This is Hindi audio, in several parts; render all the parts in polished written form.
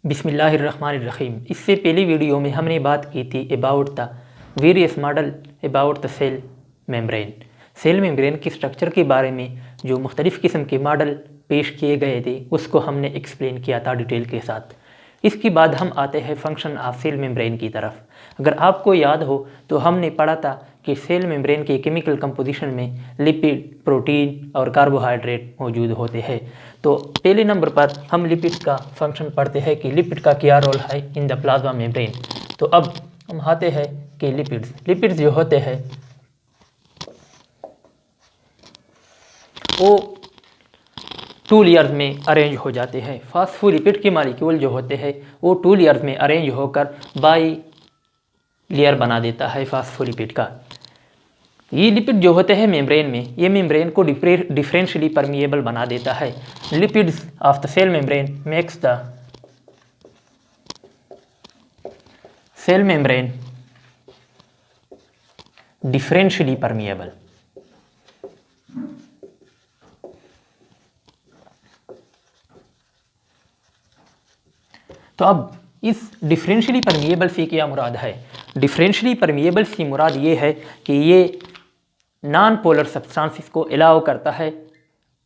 बिस्मिल्लाहिर्रहमानिर्रहीम। इससे पहली वीडियो में हमने बात की थी about the various model about the cell membrane. Cell membrane के स्ट्रक्चर के बारे में जो मुख्तलिफ़ किस्म के मॉडल पेश किए गए थे उसको हमने एक्सप्लेन किया था डिटेल के साथ। इसके बाद हम आते हैं फंक्शन ऑफ सेल मेम्ब्रेन की तरफ। अगर आपको याद हो तो हमने पढ़ा था कि सेल मेम्ब्रेन के केमिकल कंपोजिशन में लिपिड, प्रोटीन और कार्बोहाइड्रेट मौजूद होते हैं। तो पहले नंबर पर हम लिपिड का फंक्शन पढ़ते हैं कि लिपिड का क्या रोल है इन द प्लाज्मा मेम्ब्रेन। तो अब हम आते हैं कि लिपिड्स जो होते हैं वो 2 लेयर्स में अरेंज हो जाते हैं। फास्फोलिपिड के मॉलिक्यूल जो होते हैं वो 2 लेयर्स में अरेंज होकर बाई लेयर बना देता है फास्फोलिपिड का। ये लिपिड जो होते हैं मेम्ब्रेन में, ये मेम्ब्रेन को डिफरेंशियली परमिएबल बना देता है। Lipids of the cell membrane makes the cell membrane differentially permeable. तो अब इस डिफरेंशियली परमिएबल से क्या मुराद है? डिफरेंशियली परमिएबल से मुराद ये है कि ये नॉन पोलर सब्सटेंसेस को अलाउ करता है,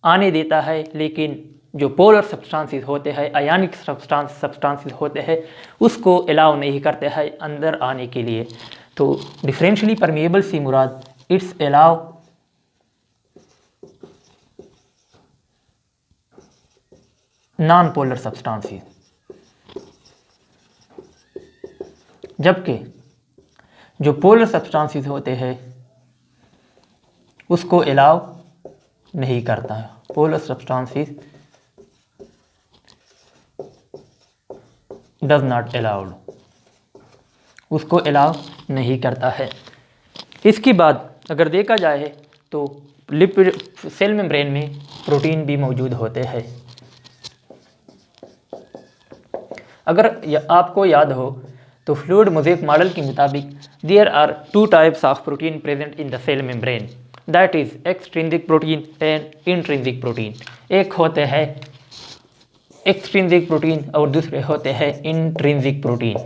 आने देता है, लेकिन जो पोलर सब्सटेंसेस होते हैं, आयनिक सब्सटेंसेस होते हैं, उसको अलाउ नहीं करते हैं अंदर आने के लिए। तो डिफरेंशियली परमिएबल से मुराद it's allow non polar substances, जबकि जो पोलर सब्सटेंसेस होते हैं उसको अलाउ नहीं करता है। Polar substances does not allowed, उसको अलाउ नहीं करता है। इसके बाद अगर देखा जाए तो लिपिड सेल मेम्ब्रेन में प्रोटीन भी मौजूद होते हैं। अगर आपको याद हो तो फ्लूइड मोज़ेक मॉडल के मुताबिक there are 2 types of protein present in the cell membrane, that is extrinsic protein and intrinsic protein. एक होते हैं एक्सट्रिंसिक प्रोटीन और दूसरे होते हैं इंट्रिंसिक प्रोटीन।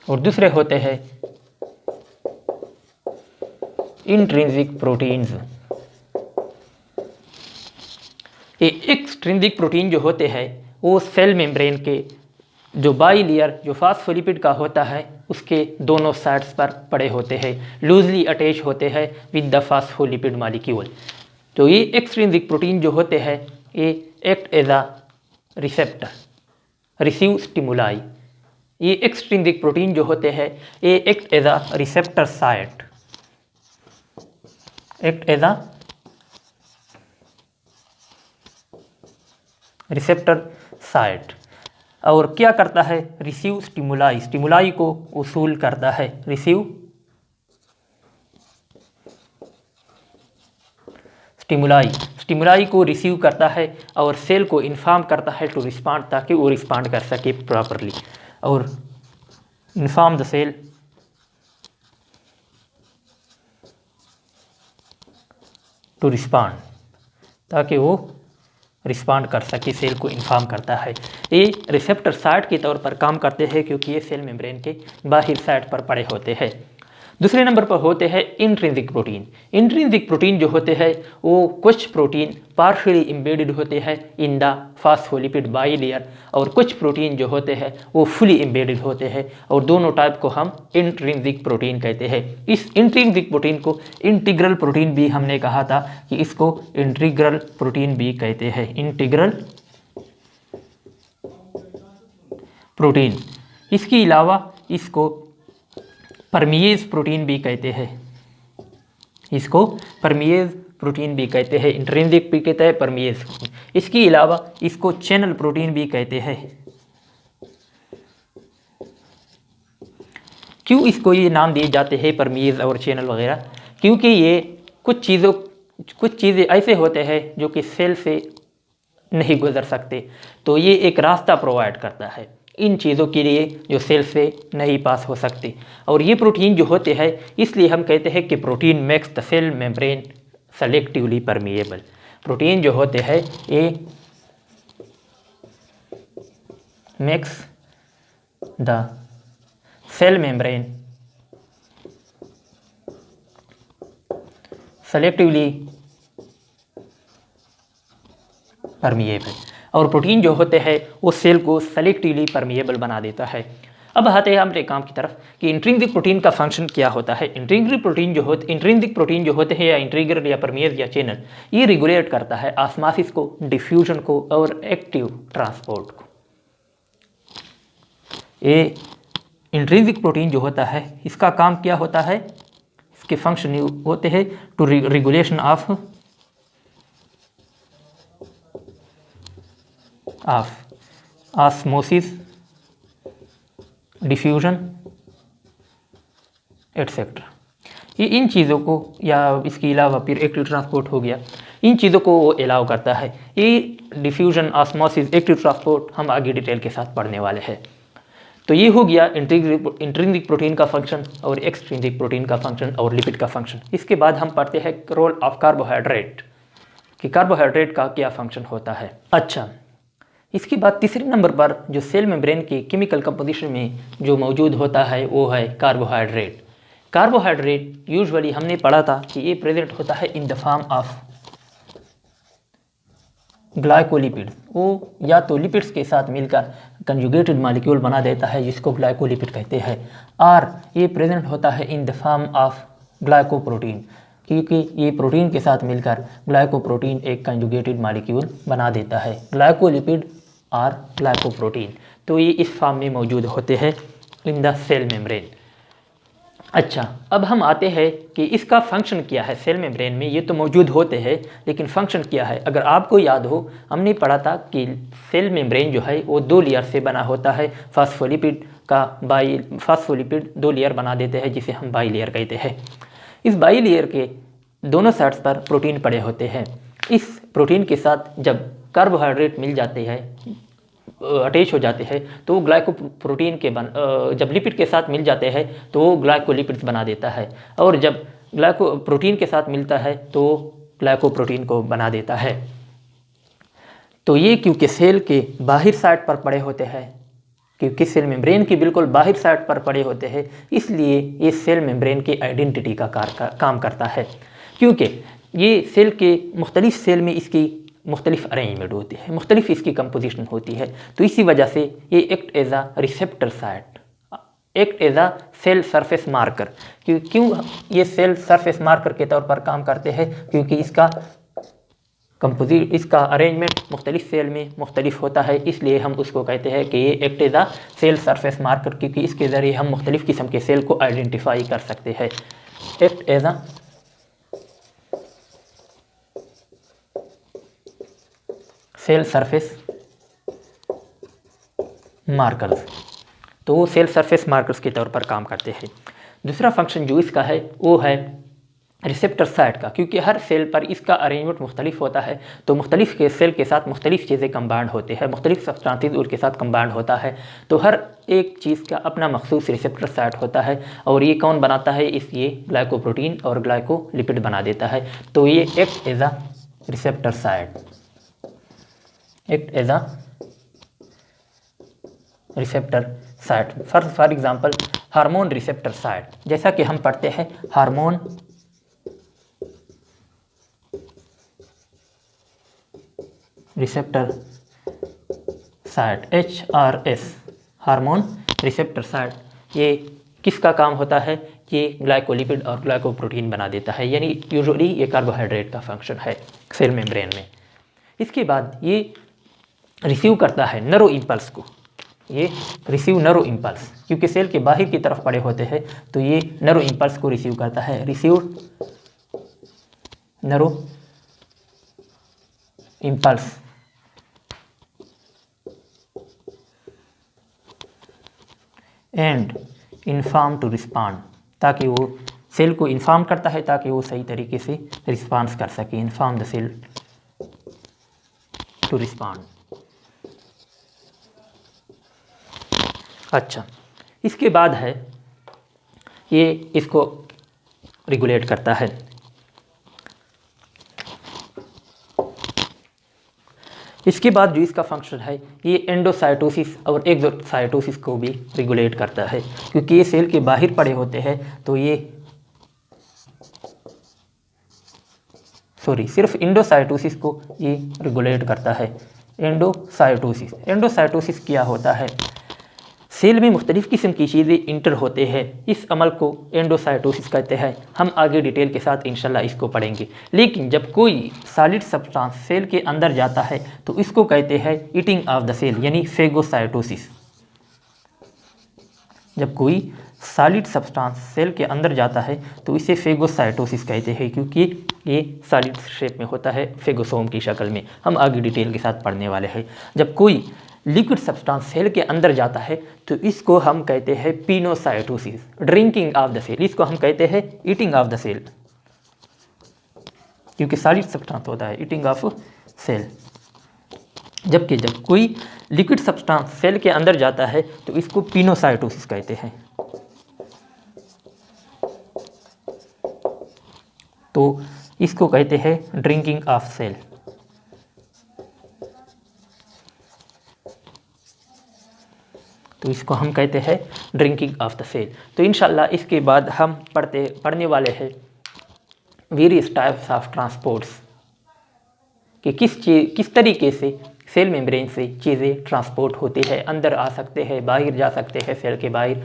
और दूसरे होते हैं इंट्रिंसिक प्रोटीन्स। ये एक्सट्रिंसिक प्रोटीन जो होते हैं वो सेल मेम्ब्रेन के जो बाई लेयर जो फास्फोलिपिड का होता है उसके दोनों साइड्स पर पड़े होते हैं, लूजली अटैच होते हैं विद द फास्फोलिपिड मॉलिक्यूल। तो ये एक्सट्रिंसिक प्रोटीन जो होते हैं ये act as a receptor, receive stimuli. ये एक्सट्रिंसिक प्रोटीन जो होते हैं ये act as a receptor site, act as a receptor site. और क्या करता है? रिसीव स्टिमुलाई, स्टिमुलाई को वसूल करता है। रिसीव स्टिमुलाई, स्टिमुलाई को रिसीव करता है और सेल को इन्फॉर्म करता है टू रिस्पॉन्ड, ताकि वो रिस्पॉन्ड कर सके प्रॉपरली। और inform the cell to respond, ताकि वो रिस्पॉन्ड कर सके, सेल को इन्फॉर्म करता है। ये रिसेप्टर साइट के तौर पर काम करते हैं क्योंकि ये सेल मेम्ब्रेन के बाहर साइड पर पड़े होते हैं। दूसरे नंबर पर होते हैं इंट्रिंसिक प्रोटीन। इंट्रिंसिक प्रोटीन जो होते हैं वो कुछ प्रोटीन पार्शियली एम्बेडेड होते हैं in the phospholipid by layer, और कुछ प्रोटीन जो होते हैं वो फुली एम्बेडेड होते हैं, और दोनों टाइप को हम इंट्रिंसिक प्रोटीन कहते हैं। इस इंट्रिंसिक प्रोटीन को इंटीग्रल प्रोटीन भी हमने कहा था कि इसको इंटीग्रल प्रोटीन भी कहते हैं, इंटीग्रल प्रोटीन। इसके अलावा इसको परमिएज प्रोटीन भी कहते हैं, इसको परमिएज प्रोटीन भी कहते हैं। इंट्रिंसिक भी कहते हैं, परमिएज। इसके अलावा इसको चैनल प्रोटीन भी कहते हैं। क्यों इसको ये नाम दिए जाते हैं परमिएज और चैनल वगैरह? क्योंकि ये कुछ चीज़ें ऐसे होते हैं जो कि सेल से नहीं गुजर सकते, तो ये एक रास्ता प्रोवाइड करता है इन चीज़ों के लिए जो सेल से नहीं पास हो सकते। और ये प्रोटीन जो होते हैं इसलिए हम कहते हैं कि protein makes the cell membrane selectively permeable. Protein जो होते हैं ये makes the cell membrane selectively permeable, और प्रोटीन जो होते हैं वो सेल को सेलेक्टिवली परमिएबल बना देता है। अब आते हैं हमारे काम की तरफ कि इंट्रिंसिक प्रोटीन का फंक्शन क्या होता है। इंट्रिंसिक प्रोटीन जो होते हैं या इंट्रीगर या परमिएज या चैनल, ये रेगुलेट करता है ऑस्मोसिस को, डिफ्यूजन को और एक्टिव ट्रांसपोर्ट को। ये इंट्रिंसिक प्रोटीन जो होता है इसका काम क्या होता है, इसके फंक्शन होते हैं to regulation of osmosis, diffusion etcetera. ये इन चीज़ों को, या इसके अलावा फिर एक्टिव ट्रांसपोर्ट हो गया, इन चीज़ों को वो अलाउ करता है। ये डिफ्यूजन, ऑस्मोसिस, एक्टिव ट्रांसपोर्ट हम आगे डिटेल के साथ पढ़ने वाले हैं। तो ये हो गया इंट्रिंसिक प्रोटीन का फंक्शन और एक्सट्रिंसिक प्रोटीन का फंक्शन और लिपिड का फंक्शन। इसके बाद हम पढ़ते हैं रोल ऑफ कार्बोहाइड्रेट, कि कार्बोहाइड्रेट का क्या फंक्शन होता है। अच्छा, इसके बाद तीसरे नंबर पर जो सेल मेम्ब्रेन के केमिकल कंपोजिशन में जो मौजूद होता है वो है कार्बोहाइड्रेट। कार्बोहाइड्रेट यूजुअली हमने पढ़ा था कि ये प्रेजेंट होता है in the form of glycolipids. वो या तो लिपिड्स के साथ मिलकर कंजुगेटेड मॉलिक्यूल बना देता है जिसको ग्लाइकोलिपिड कहते हैं, और ये प्रेजेंट होता है in the form of glycoprotein, क्योंकि ये प्रोटीन के साथ मिलकर ग्लाइकोप्रोटीन एक कंजुगेटेड मॉलिक्यूल बना देता है, ग्लाइकोलिपिड और ग्लाइकोप्रोटीन। तो ये इस फॉर्म में मौजूद होते हैं इन द सेल मेम्ब्रेन। अच्छा, अब हम आते हैं कि इसका फंक्शन क्या है। सेल मेम्ब्रेन में ये तो मौजूद होते हैं, लेकिन फंक्शन क्या है। अगर आपको याद हो, हमने पढ़ा था कि सेल मेम्ब्रेन जो है वो 2 लेयर से बना होता है। फॉस्फोलिपिड फॉस्फोलिपिड 2 लेयर बना देते हैं जिसे हम बाई लेयर कहते हैं। इस बाई लेयर के दोनों साइड्स पर प्रोटीन पड़े होते हैं। इस प्रोटीन के साथ जब कार्बोहाइड्रेट मिल जाते हैं, अटैच हो जाते हैं, तो वो ग्लाइकोप्रोटीन के जब लिपिड के साथ मिल जाते हैं तो वो ग्लाइकोलिपिड्स बना देता है, और जब ग्लाइकोप्रोटीन के साथ मिलता है तो ग्लाइकोप्रोटीन को बना देता है। तो ये क्योंकि सेल के बाहर साइड पर पड़े होते हैं, क्योंकि सेल मेम्ब्रेन की बिल्कुल बाहर साइड पर पड़े होते हैं, इसलिए ये सेल मेम्ब्रेन की आइडेंटिटी का काम करता है। क्योंकि ये सेल के मुख्तलिफ सेल में इसकी मुख्तलिफ अरेंजमेंट होती है, मुख्तलिफ इसकी कंपोजिशन होती है, तो इसी वजह से ये act as a receptor site, act as a cell surface marker. क्यों ये सेल सरफेस मार्कर के तौर पर काम करते हैं, क्योंकि इसका अरेंजमेंट मुख्तलिफ सेल में मुख्तलिफ होता है, इसलिए हम उसको कहते हैं कि ये act as a cell surface marker, क्योंकि इसके ज़रिए हम मुख्तलिफ किस्म के सेल को आइडेंटिफाई कर सकते हैं। Act as a cell surface markers, तो वो सेल सरफेस मार्कर्स के तौर पर काम करते हैं। दूसरा फंक्शन जो इसका है वो है रिसेप्टर साइट का, क्योंकि हर सेल पर इसका अरेंजमेंट मुख्तलिफ होता है, तो मुख्तलिफ के सेल के साथ मुख्तलिफ चीज़ें कंबाइंड होते हैं, मुख्तलिफ सब्सटेंसेस उनके साथ कंबाइंड होता है, तो हर एक चीज़ का अपना मखसूस रिसेप्टर साइट होता है, और ये कौन बनाता है, ये ग्लाइकोप्रोटीन और ग्लाइकोलिपिड बना देता है। तो ये act as a receptor site, act as a receptor site. For example hormone receptor site, जैसा कि हम पढ़ते हैं hormone receptor site, HRS, hormone receptor site, ये किसका काम होता है, ये ग्लाइकोलिपिड और ग्लाइकोप्रोटीन बना देता है, यानी यूजुअली ये कार्बोहाइड्रेट का फंक्शन है सेल मेम्ब्रेन में। इसके बाद ये रिसीव करता है नरो इम्पल्स को, ये रिसीव नरो इम्पल्स, क्योंकि सेल के बाहर की तरफ पड़े होते हैं, तो ये नरो इम्पल्स को रिसीव करता है, receive nerve impulse. And inform to respond, ताकि वो सेल को इन्फॉर्म करता है ताकि वो सही तरीके से रिस्पॉन्स कर सके, inform the cell to respond. अच्छा, इसके बाद है ये इसको रेगुलेट करता है, इसके बाद जो इसका फंक्शन है ये एंडोसाइटोसिस और एक्सोसाइटोसिस को भी रेगुलेट करता है, क्योंकि ये सेल के बाहर पड़े होते हैं तो ये सिर्फ इंडोसाइटोसिस को ये रेगुलेट करता है। एंडोसाइटोसिस क्या होता है? सेल में मुख्तलिफ़ किस्म की चीज़ें इंटर होते हैं, इस अमल को एंडोसाइटोसिस कहते हैं। हम आगे डिटेल के साथ इंशाल्लाह इसको पढ़ेंगे। लेकिन जब कोई सॉलिड सब्सटेंस सेल के अंदर जाता है तो इसको कहते हैं ईटिंग ऑफ द सेल, यानी फेगोसाइटोसिस। जब कोई सॉलिड सब्सटेंस सेल के अंदर जाता है तो इसे फेगोसाइटोसिस कहते हैं, क्योंकि ये सॉलिड शेप में होता है, फेगोसोम की शक्ल में। हम आगे डिटेल के साथ पढ़ने वाले हैं। जब कोई लिक्विड सब्सटेंस सेल के अंदर जाता है तो इसको हम कहते हैं pinocytosis, drinking of the cell. इसको हम कहते हैं ईटिंग ऑफ द सेल, क्योंकि सॉलिड सब्सटेंस होता है, ईटिंग ऑफ सेल। जबकि जब कोई लिक्विड सब्सटेंस सेल के अंदर जाता है तो इसको पिनोसाइटोसिस कहते हैं। तो इसको कहते हैं ड्रिंकिंग ऑफ सेल। तो इसको हम कहते हैं ड्रिंकिंग ऑफ द सेल। तो इंशाल्लाह इसके बाद हम पढ़ने वाले हैं वेरियस टाइप्स ऑफ ट्रांसपोर्ट्स, कि किस तरीके से सेल मेम्ब्रेन से चीज़ें ट्रांसपोर्ट होती है, अंदर आ सकते हैं, बाहर जा सकते हैं सेल के बाहर।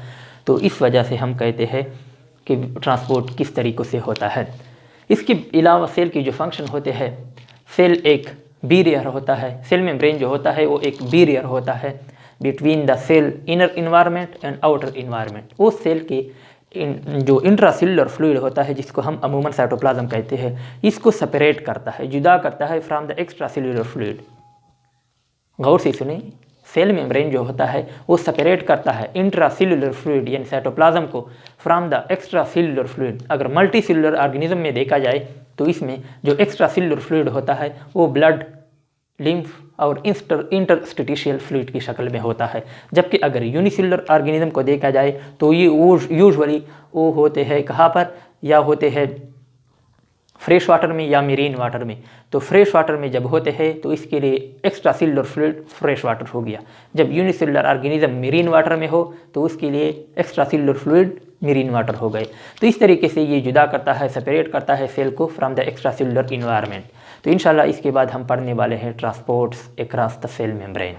तो इस वजह से हम कहते हैं कि ट्रांसपोर्ट किस तरीक़े से होता है। इसके अलावा सेल की जो फंक्शन होते हैं, सेल एक बैरियर होता है। सेल मेम्ब्रेन जो होता है वो एक बैरियर होता है between the cell inner environment and outer environment. वो सेल के जो इंट्रासेलुलर फ्लूइड होता है, जिसको हम अमूमन साइटोप्लाज्म कहते हैं, इसको सेपरेट करता है, जुदा करता है फ्रॉम द एक्स्ट्रासेलुलर फ्लूइड। गौर से सुने, सेल मेम्ब्रेन जो होता है वो सेपरेट करता है इंट्रासेलुलर फ्लूइड यानी साइटोप्लाज्म को फ्रॉम द एक्स्ट्रासेलुलर फ्लूइड। अगर मल्टी सेलुलर ऑर्गेनिज्म में देखा जाए तो इसमें जो एक्स्ट्रासेलुलर फ्लूइड होता है वो ब्लड, लिम्फ और इंटरस्टिशियल फ्लूइड की शक्ल में होता है। जबकि अगर यूनिसेलुलर ऑर्गेनिज्म को देखा जाए तो ये यूजुअली वो होते हैं कहाँ पर, या होते हैं फ्रेश वाटर में या मेरीन वाटर में। तो फ्रेश वाटर में जब होते हैं तो इसके लिए extra cellular fluid fresh water हो गया। जब यूनिसेलुलर ऑर्गेनिज्म मेरीन वाटर में हो तो उसके लिए extra cellular fluid marine water हो गए। तो इस तरीके से ये जुदा करता है, सेपरेट करता है सेल को from the extra cellular environment. तो इंशाल्लाह इसके बाद हम पढ़ने वाले हैं transports across the cell membrane.